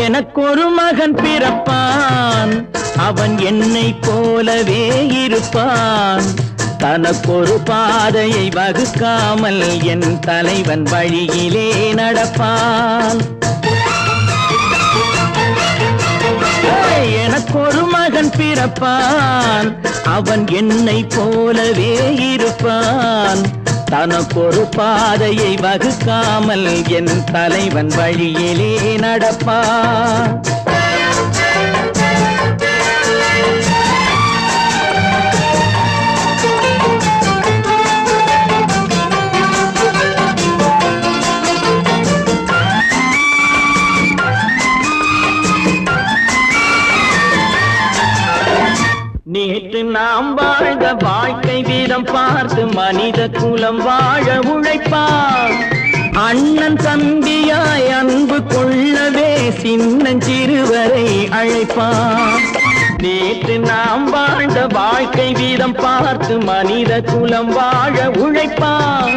எனக்கொரு மகன் பிறப்பான், அவன் என்னை போலவே இருப்பான். தனக்கொரு பாதையை வகுக்காமல் என் தலைவன் வழியிலே நடப்பான். எனக்கொரு மகன் பிறப்பான், அவன் என்னை போலவே இருப்பான். தனக்கொரு பாதையை வகுக்காமல் என் தலைவன் வழியிலே நடப்பான். நேற்று நாம் வாழ்ந்த வாழ்க்கை வீதம் பார்த்து மனித குலம் வாழ உழைப்பான். அண்ணன் தம்பியாய் அன்பு கொள்ளவே சின்னஞ்சிறுவரை அழைப்பான். நேற்று நாம் வாழ்ந்த வாழ்க்கை வீதம் பார்த்து மனித குலம் வாழ உழைப்பான்.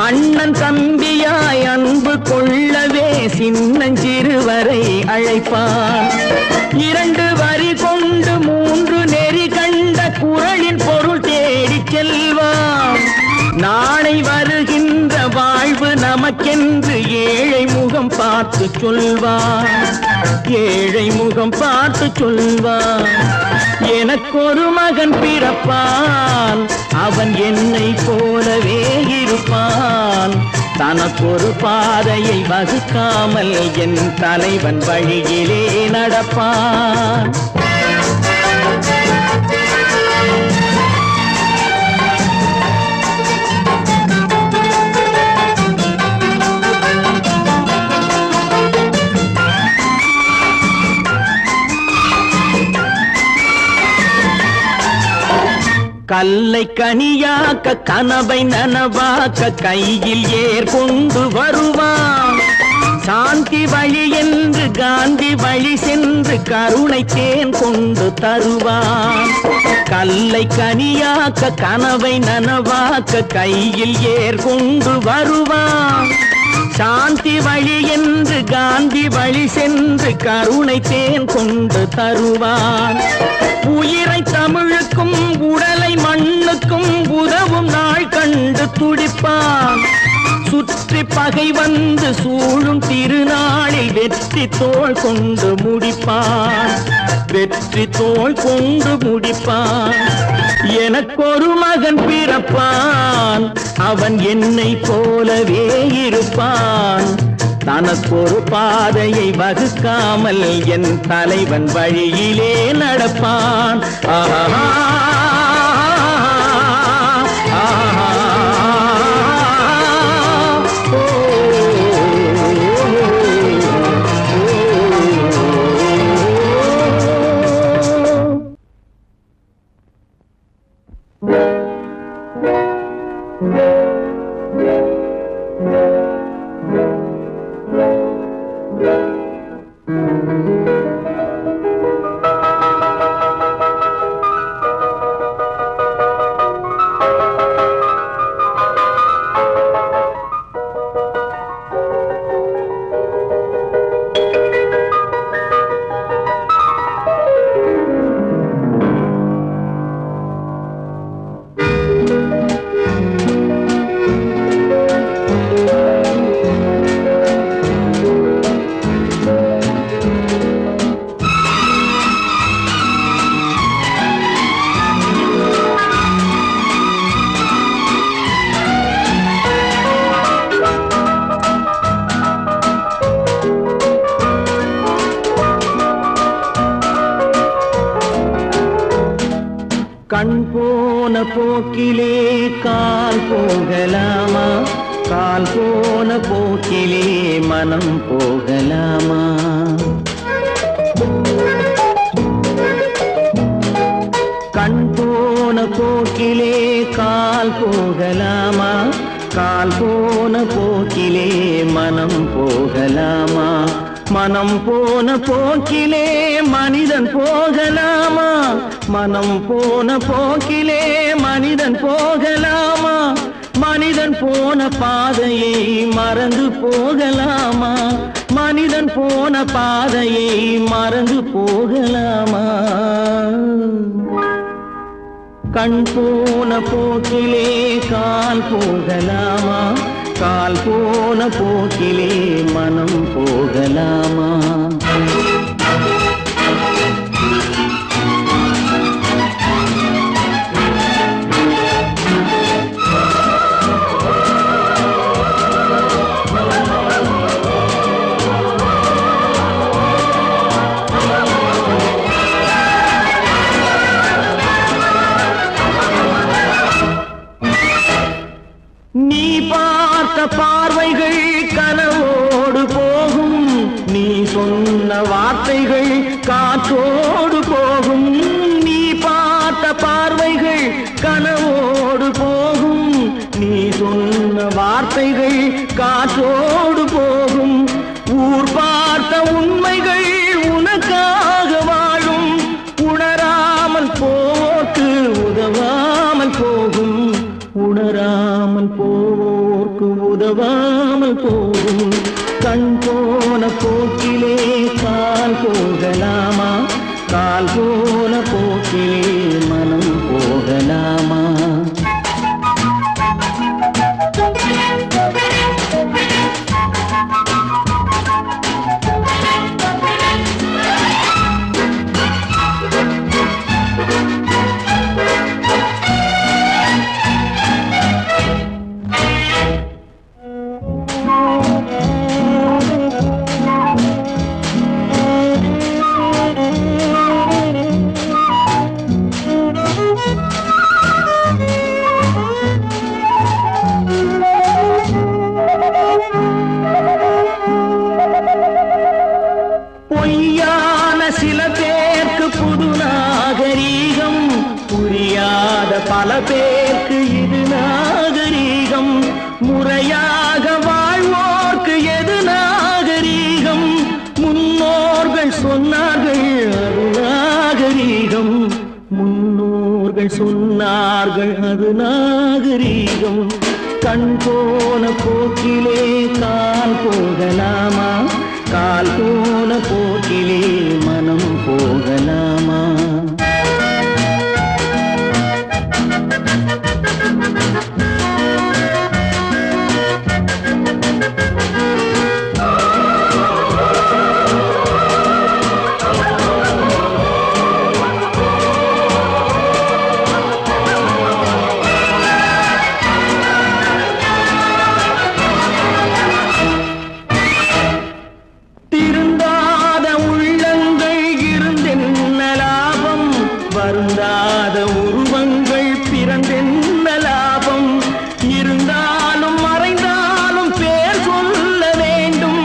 அண்ணன் தம்பியாய் அன்பு கொள்ளவே சின்னஞ்சிறுவரை அழைப்பான். இரண்டு வரி கொண்டு மூன்று நெறி கண்ட குறளின் பொருள் தேடி செல்வான். நாளை வருகின்ற வாழ்வு நமக்கென்று ஏழை முகம் பார்த்து சொல்வான். ஏழை முகம் பார்த்து சொல்வான். எனக்கொரு மகன் பிறப்பான், அவன் என்னை போலவே இருப்பான். தனக்கொரு பாதையை வகுக்காமல் என் தலைவன் வழியிலே நடப்பான். கல்லை கனியாக்க கனவை நனவாக்க கையில் ஏற்கொண்டு வருவான். சாந்தி வழி என்று காந்தி வழி சென்று கருணை தேன் கொண்டு தருவான். கல்லை கனியாக்க கனவை நனவாக்க கையில் ஏற்கொண்டு வருவான். சாந்தி வழி என்று காந்தி வழி சென்று கருணை தேன் கொண்டு தருவான். உயிரை தமிழுக்கும் உடலை மண்ணுக்கும் உதவும் நாள் கண்டு துடிப்பான். சுற்றி பகை வந்து சூழும் திருநாளில் வெற்றி தோள் கொண்டு முடிப்பான். வெற்றி தோள் கொண்டு முடிப்பான். எனக்கொரு மகன் பிறப்பான், அவன் என்னை போலவே இருப்பான். தனக்கொரு பாதையை வகுக்காமல் என் தலைவன் வழியிலே நடப்பான். ஆஹா கண் போன போக்கிலே கால் போகலாமா? கால் போன போக்கிலே மனம் போகலாமா? கண் போன போக்கிலே கால் போகலாமா? கால் போன போக்கிலே மனம் போகலாமா? மனம் போன போக்கிலே மனிதன் போகலாமா? மனம் போன போக்கிலே மனிதன் போகலாமா? மனிதன் போன பாதையை மறந்து போகலாமா? மனிதன் போன பாதையை மறந்து போகலாமா? கண் போன போக்கிலே கால் போகலாமா? கால் போன போக்கிலே மனம் போகலாமா? நீ பார்த்த பார்வைகள் கனவோடு போகும், நீ சொன்ன வார்த்தைகள் காற்றோடு போகும். நீ பார்த்த பார்வைகள் கனவோடு போகும், நீ சொன்ன வார்த்தைகள் காற்றோடு போகும். ஊர் பார்த்த உண்மைகள் உனக்காக வாழும், உணராமல் போக்கு உதவாமல் போகும். உணராமல் போவோர்க்கு உதவாமல் போகும். கண் போன போக்கிலே கால் போகலாமா? கால் போன போக்கிலே மனம் போகலாமா? பொய்யான சில பேருக்கு புது நாகரீகம், புரியாத பல பேருக்கு இது நாகரீகம். முறையாக வாழ்வோர்க்கு எது நாகரீகம்? முன்னோர்கள் சொன்னார்கள் அது நாகரீகம். முன்னோர்கள் சொன்னார்கள் அது நாகரீகம். கண் போன போக்கிலே கால் போகலாமா? கால் போன போக்கிலே மனம் போகலாமா? திருந்தாத உள்ளங்கள் இருந்தென்ன லாபம்? வருந்தாத உருவங்கள் பிறந்தென்ன லாபம்? இருந்தாலும் மறைந்தாலும் பேர் சொல்ல வேண்டும்.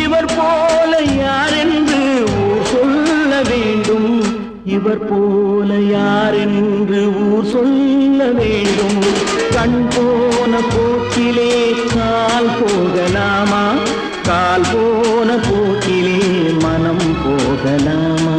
இவர் போல யாரென்று ஊர் சொல்ல வேண்டும். இவர் போல யாரென்று ஊர் சொல்ல வேண்டும். கண் போன போக்கிலே கால் போகலாமா? கால் போன போக்கிலே மனம் போகலாமா?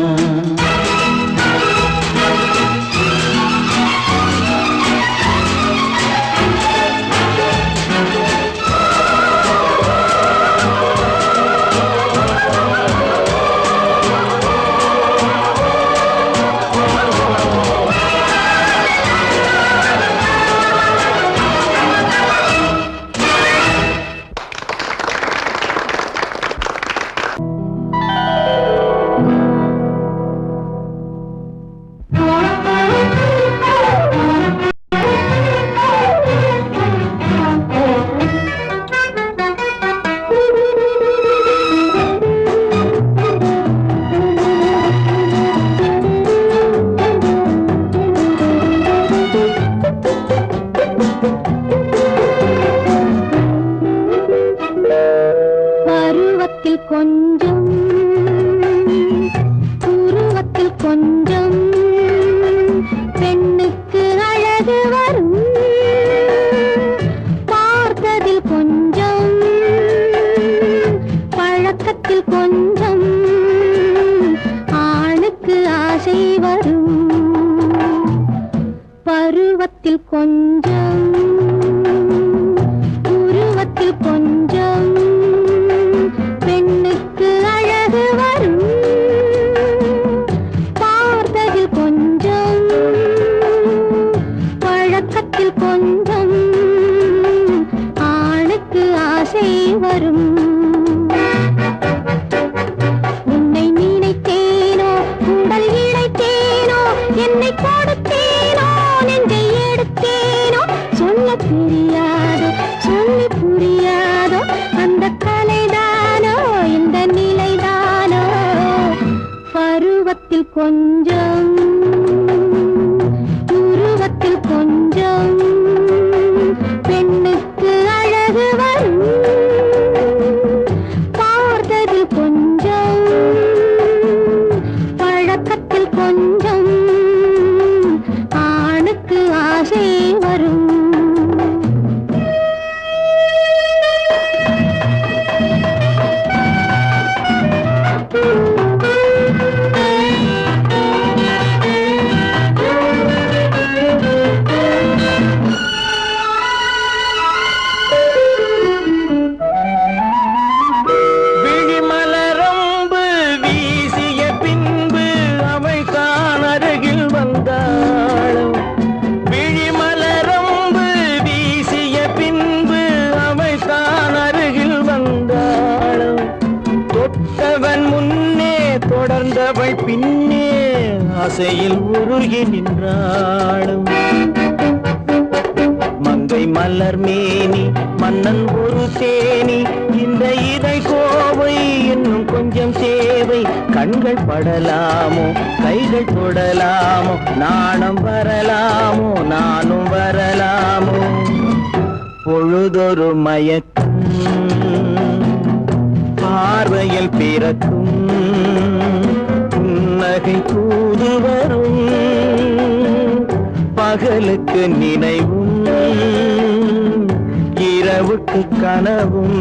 வரும். பருவத்தில் கொஞ்சம் உருவத்தில் கொஞ்சம் பெண்ணுக்கு அழகு வரும். பார்த்ததில் கொஞ்சம் பழக்கத்தில் கொஞ்சம் ஆணுக்கு ஆசை வரும். உன்னை நினைத்தேனோ உடல் இழைத்தேனோ என்னை கொடுத்தேனோ நெஞ்சை எடுத்தேனோ சொல்ல தெரியாதோ சொல்லி புரியாதோ அந்த கலைதானோ இந்த நிலைதானோ. பருவத்தில் கொஞ்சம் உருவத்தில் கொஞ்சம் பெண்ணுக்கு அழகு வரும். பார்த்ததில் கொஞ்சம் பழக்கத்தில் கொஞ்சம் ஆணுக்கு ஆசை வரும். விழிமலரம்பு வீசிய பின்பு அவை தான் அருகில் வந்தாள். விழிமலரம்பு வீசிய பின்பு அவை தான் அருகில் வந்தாள். தொட்டவன் முன்னே தொடர்ந்தவள் பின்னே ஆசையில் உருகி நின்றாளும். மங்கை மலர் மேனி மன்னன் ஒரு தேனி இந்த இதை கோவை இன்னும் கொஞ்சம் தேவை. கண்கள் படலாமோ கைகள் தொடலாமோ நாணம் வரலாமோ நானும் வரலாமோ. பொழுதொரு மயக்கம் பார்வையில் பிறக்கும் புன்னகை தூது வரும். பகலுக்கு நினைவும் இரவுக்கு கனவும்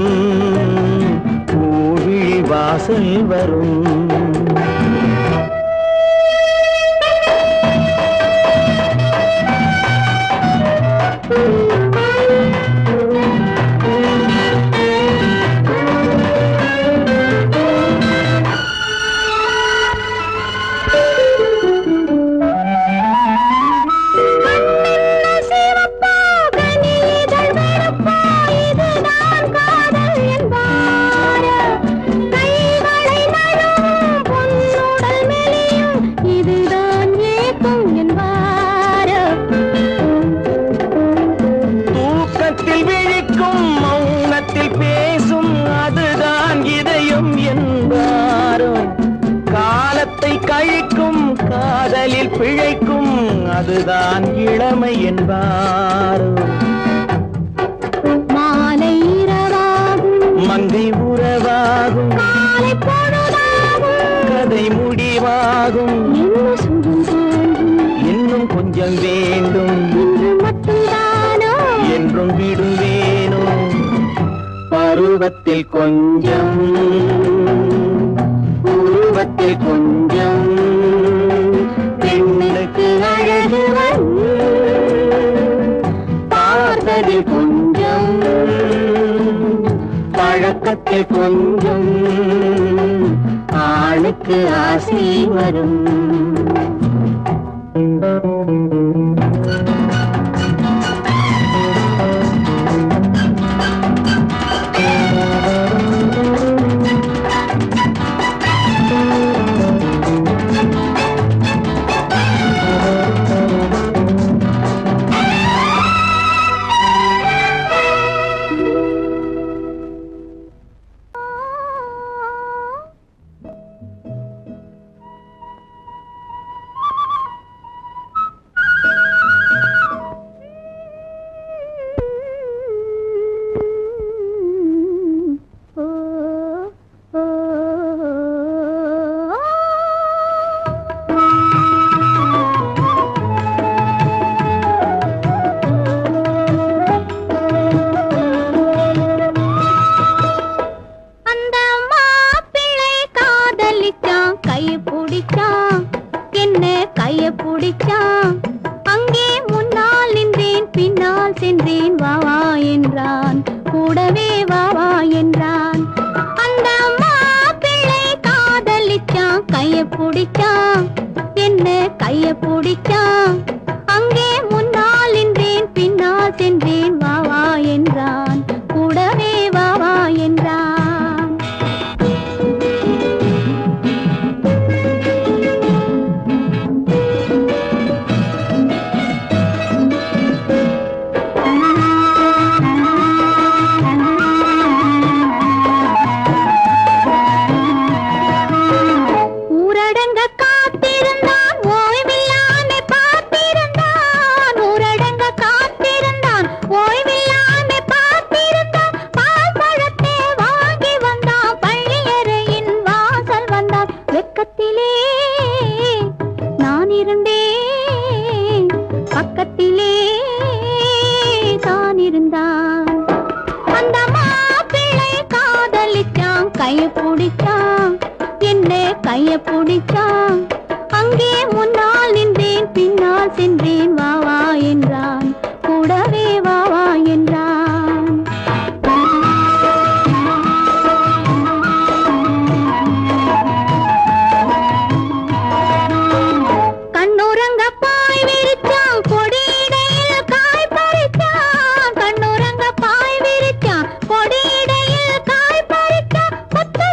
பூவிழி வாசல் வரும். தூக்கத்தில் விழிக்கும் மௌனத்தில் பேசும் அதுதான் இதயம் என்பாரோ. காலத்தை கழிக்கும் காதலில் பிழைக்கும் அதுதான் இளமை என்பாரோ. மாலை இரவாகும் மங்கை உறவாகும் காலை பொழுதாகும் கதை முடிவாகும். என்ன சுகம் தோன்றும் இன்னும் கொஞ்சம் வேண்டும் இன்று மட்டும்தானோ என்றும் விடுவேனோ. பருவத்தில் கொஞ்சம் உருவத்தில் கொஞ்சம் பெண்ணுக்கு அழகு வரும். பார்த்ததில் கொஞ்சம் பழக்கத்தில் கொஞ்சம் ஆணுக்கு ஆசை வரும். கைய பிடிச்சான் அங்கே முன்னால் நின்றேன் பின்னால் சென்றேன் வா வா என்றான் கூடவே வா வா என்றான் அந்த மாப்பிள்ளை காதலிச்சான் கைய பிடிச்சான் என்ன கைய பிடிச்சான் அங்கே முன்னால் நின்றேன் பின்னால் சென்றேன் வா வா என்றான் கூடவே வா வா என்றான் கைய பிடிச்சான் என்ன கைய பிடிச்சான் அங்கே முன்னால் நின்றேன் பின்னால் சென்றேன் வா வா என்றான் கூடவே வா வா என்றான் கண்ணுறங்க பாய் விரிச்சான் கொடியிடையில் காய் பறிச்சான் கண்ணுறங்க பாய் விரிச்சான் கொடியிடையில் காய் பறிச்சான்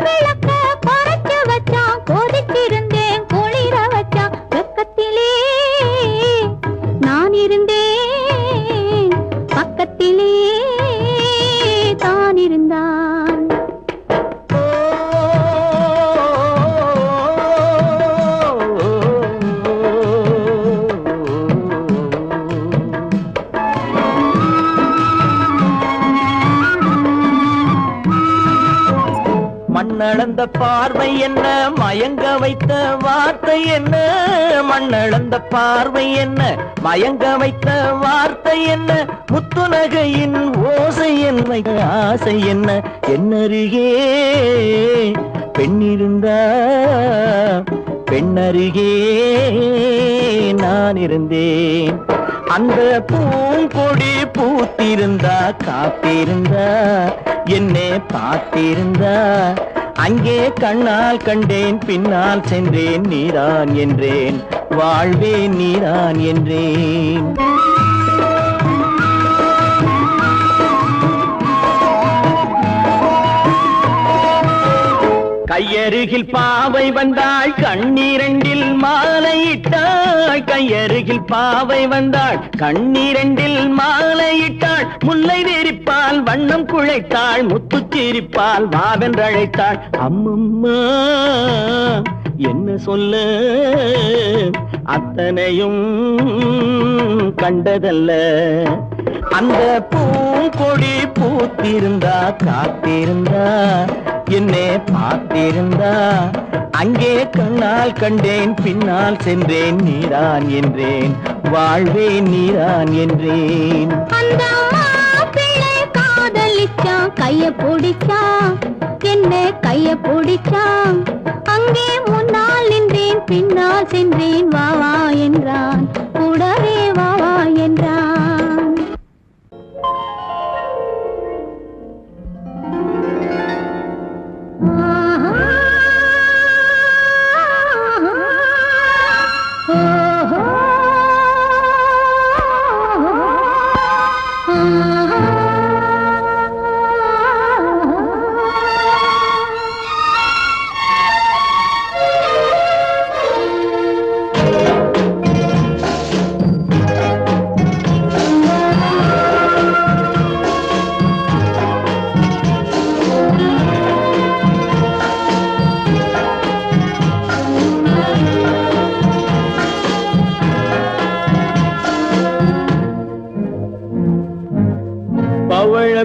விளக்க குறைச்சு வச்சான் கொதிச்சிருந்தேன் குளிர வச்சான் வெக்கத்திலே நான் இருந்தேன் பக்கத்திலே தான் இருந்தான் மண்ணளந்த பார்வை என்ன மயங்க வைத்த வார்த்தை என்ன மண்ணளந்த பார்வை என்ன மயங்க வைத்த வார்த்தை என்ன முத்துநகையின் ஓசை என்ன ஆசை என்ன என்னருகே பெண்ணிருந்தா பெண்ணருகே நான் இருந்தேன் அந்த பூங்கொடி பூத்திருந்தா காத்திருந்தா என்னை பார்த்திருந்தா அங்கே கண்ணால் கண்டேன் பின்னால் சென்றேன் நீதான் என்றேன் வாழ்வே நீதான் என்றேன் கையருகில் பாவை வந்தாள் கண்ணீரண்டில் மாலையிட்டாள் கையருகில் பாவை வந்தாள் கண்ணீரண்டில் மாலையிட்டாள் முல்லை நெறிப்பால் வண்ணம் குழைத்தாள் முத்துச்சிரிப்பால் வாவென்றழைத்தாள் அம்மம்மா என்ன சொல்ல அத்தனையும் கண்டதல்ல அந்த பூங்கொடி பூத்திருந்தா காத்திருந்தா என்னை பார்த்திருந்தா அங்கே கண்ணால் கண்டேன் பின்னால் சென்றேன் நீதான் என்றேன் வாழ்வே நீதான் என்றேன் அந்த மாப்பிள்ளை காதலிச்சான் கைய பிடிச்சான் என்ன கைய பிடிச்சான் அங்கே முன்னால் நின்றேன் பின்னால் சென்றேன் வா வா என்றான் கூடவே வா வா என்றான்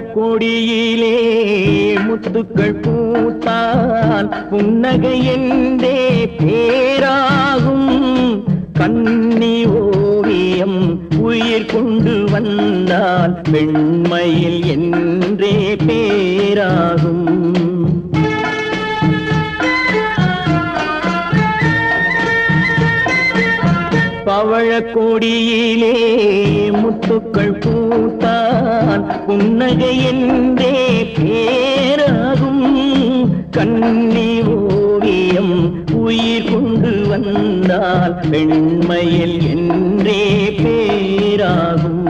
கொடியிலே முத்துக்கள் பூத்தால் புன்னகை என்றே பேராகும் கண்ணி ஓவியம் உயிர் கொண்டு வந்தால் வெண்மையில் என்றே பேராகும் பவழக் கொடியிலே முத்துக்கள் பூத்தான் புன்னகை என்றே பேராகும் கண்ணி ஓவியம் உயிர் கொண்டு வந்தால் பெண்மையில் என்றே பேராகும்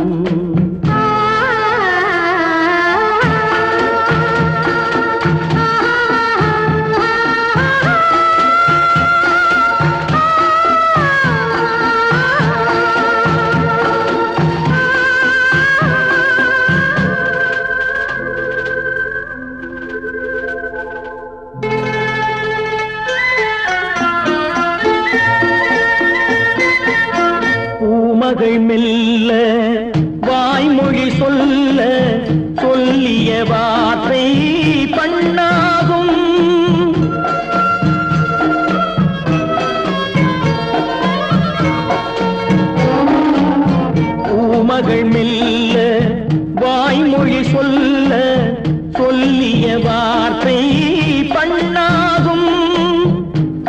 மகள் மெல்ல வாய்மொழி சொல்ல சொல்லிய வார்த்தை பண்ணாகும் பூமகள் மெல்ல வாய்மொழி சொல்ல சொல்லிய வார்த்தை பண்ணாகும்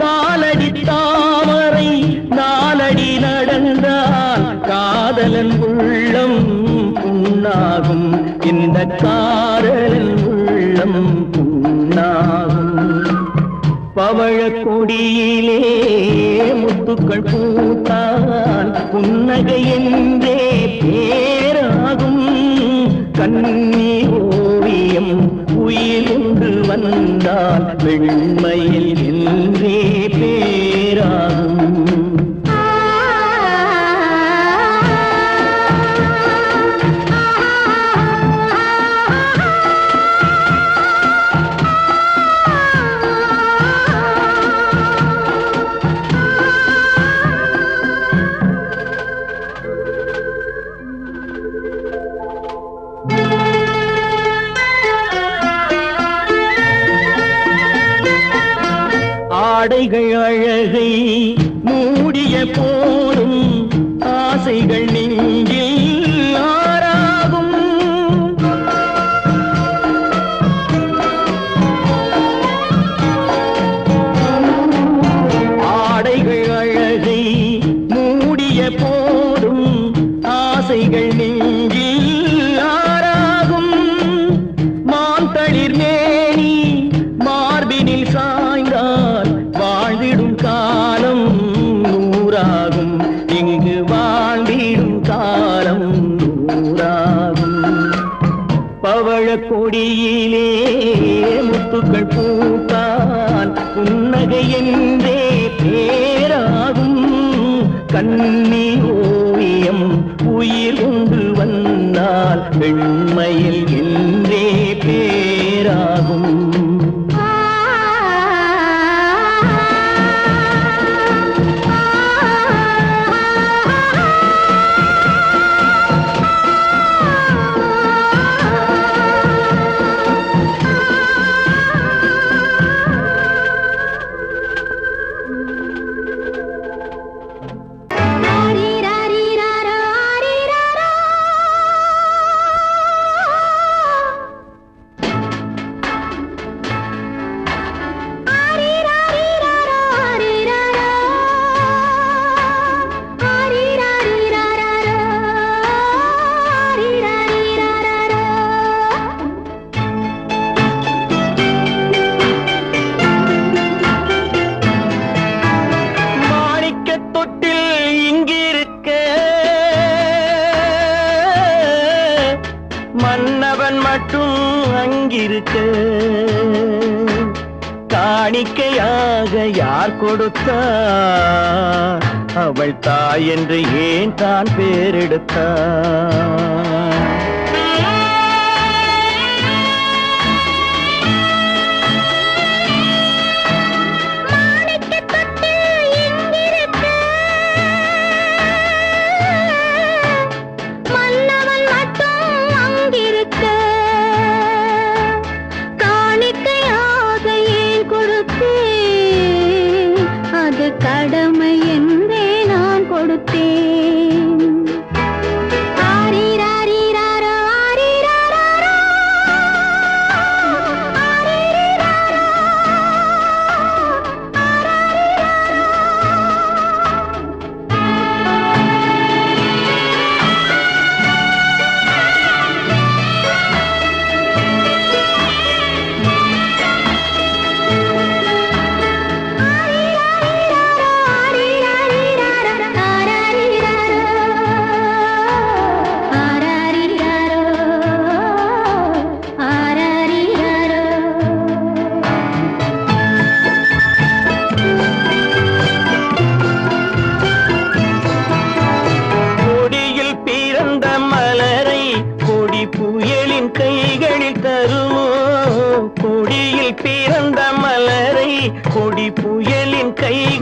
காலடி தாமரை நாலடி நடந்தால் காதலன் உள்ளம் புண்ணாகும் இந்த காதலன் உள்ளம் புண்ணாகும் பவழக் கொடியிலே முத்துக்கள் பூத்தால் புன்னகை என்றே பேராகும் கண்ணி ஓவியம் உயிர் கொண்டு வந்தால் வெண்மையில் என்றே பேராகும் ஆடைகள் அழகை மூடிய போதும் ஆசைகள் நெஞ்சில் ஆறாகும் ஆடைகள் அழகை மூடிய போதும் ஆசைகள் நெஞ்சில் ஆறாகும் மான் தளிர் மேனி மார்பினில் சாய்ந்தால் வாழ்ந்திடும் காலம் நூறாகும் இங்கு வாழ்ந்திடும் காலம் நூறாகும் பவழக் கொடியிலே முத்துக்கள் பூத்தான் புன்னகை என்றே பேராகும் கண்ணி ஓவியம் உயிர் கொண்டு வந்தால் பெண்மையில் என்றே பேராகும் மன்னவன் மட்டும் அங்கிருக்க காணிக்கையாக யார் கொடுத்தார் அவள் தாய் என்று ஏன் தான் பேரெடுத்தார் கடமை என்றே நான் கொடுத்தேன் ஆரிராரிராரோ ஆரிராரோ ஆரிராரோ ஆரிராரோ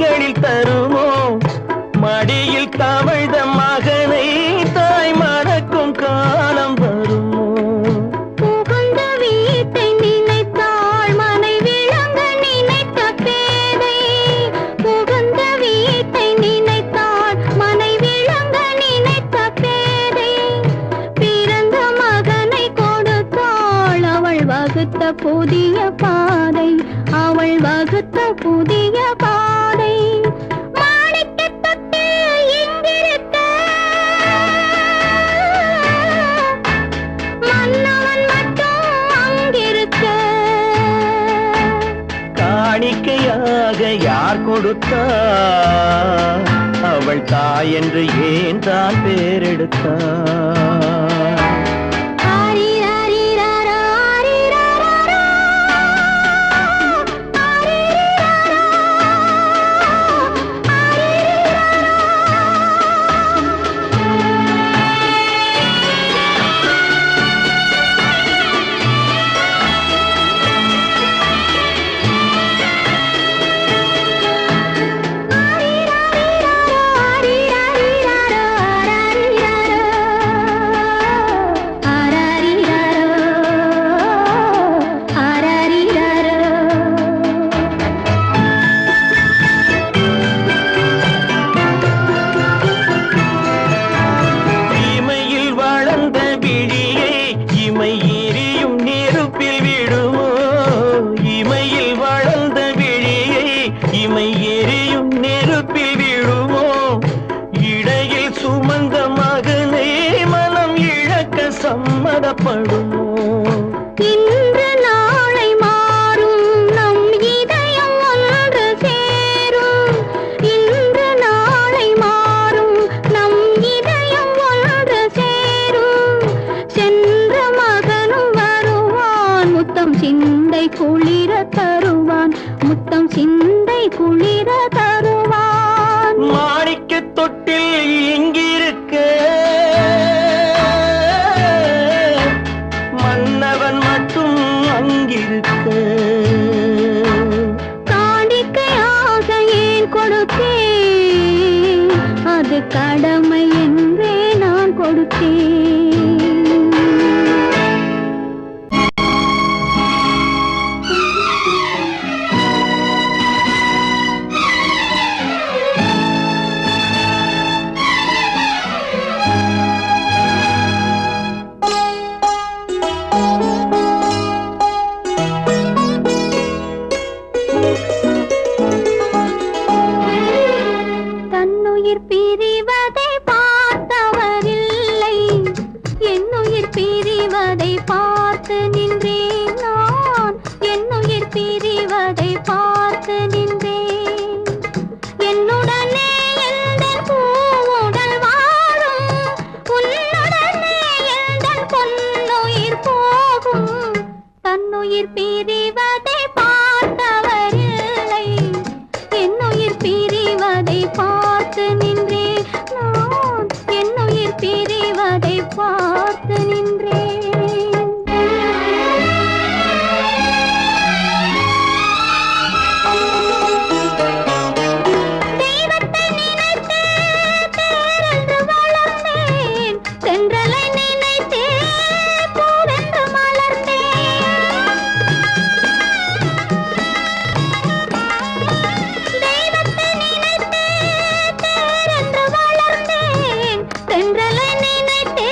கரங்களில் தருமோ மடியில் தவழ்ந்த மகனை தாய் மறக்கும் காலம் வருமோ புகுந்த வீட்டை நினைத்தாள் மனை விளங்க நினைத்த பேதை புகுந்த வீட்டை நினைத்தாள் மனை விளங்க நினைத்த பேதை பிறந்த மகனை கொடுத்தாள் அவள் வகுத்த புதிய பாதை அவள் வகுத்த புதிய பாதை மாணிக்கத் தொட்டில் இங்கிருக்க மன்னவன் மட்டும் அங்கிருக்க காணிக்கையாக யார் கொடுத்தார் அவள் தாய் என்று ஏன் தான் பேரெடுத்தார் ஆரிராரிராரா, ஆரிராராரா. ஆரிராரா, இமையில் வளர்ந்த விழியை இமை எரியும் நெருப்பில் விடுமோ இமையில் வளர்ந்த விழியை இமை எரியும் நெருப்பில் விடுமோ இடையில் சுமந்த மகனை மனம் இழக்க சம்மதப்படுமோ இன்று நாளை மாறும் நம் இதயம் ஒன்று சேரும் இன்று நாளை மாறும் நம் இதயம் ஒன்று சேரும் சென்ற மகனும் வருவான் முத்தம் சிந்தை குளிர தருவான் முத்தம் சிந்தை குளிர தருவான் மாணிக்க தொட்டில் இங்கிருக்க மன்னவன் மட்டும் அங்கிருக்க காணிக்கையாக ஏன் கொடுத்தேன் அது கடமை என்றே நான் கொடுத்தேன் தன்னுயிர் பிரிவதை பார்த்தவரில்லை என்னுயிர் பிரிவதை பார்த்து நின்றேன் நான் என்னுயிர் பிரிவதை பார்த்து நின்றேன் என்னுடனே எந்தன் பூவுடல் வாழும் உன்னுடனே எந்தன் பொன்னுயிர் போகும் தன்னுயிர் பிரிவதை பார்த்தவரில்லை என்னுயிர் பிரிவதை பார்த்து நின்றேன் நான் என்னுயிர் பிரிவதை பார்த்து நின்றேன் தெய்வத்தை நினைத்தே தேரென்று வளர்ந்தேன் தென்றலை நினைத்தே பூவென்று மலர்ந்தேன் தெய்வத்தை நினைத்தே தேரென்று வளர்ந்தேன் தென்றலை நினைத்தே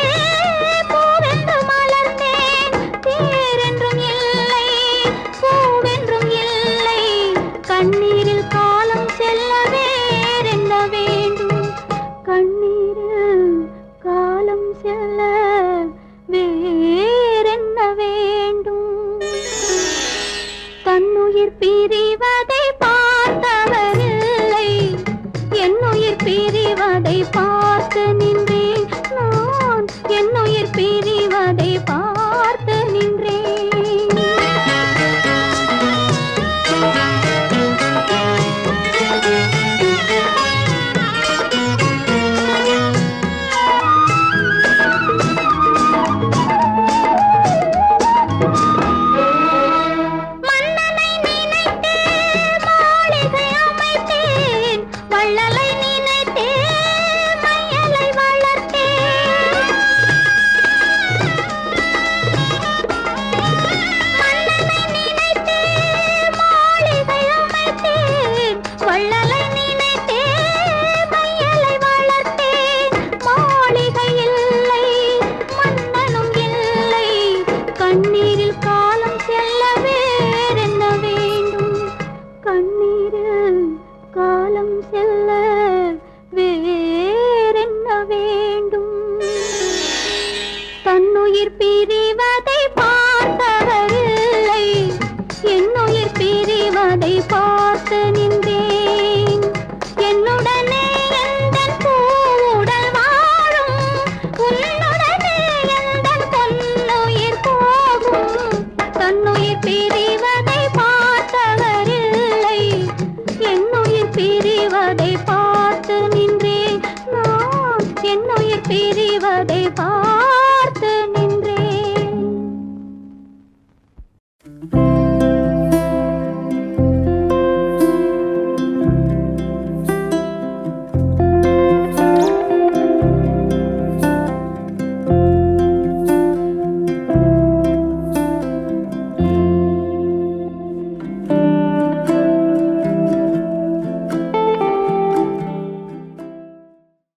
பூவென்று மலர்ந்தேன் தேரென்றும் இல்லை பூவென்றும் இல்லை கண்ணீரில் காலம் செல்ல வேறென்ன வேண்டும் கண்ணீரில் காலம் செல்ல வேறென்ன வேண்டும் தன்னுயிர் பிரிவதை பார்த்தவரில்லை என்னுயிர் பிரிவதை பார்த்து நின்றேன் நான் என்னுயிர் பிரிவதை பார்த்து நின்றேன் மன்னனை நினைத்தே மாளிகை அமைத்தேன் ஆ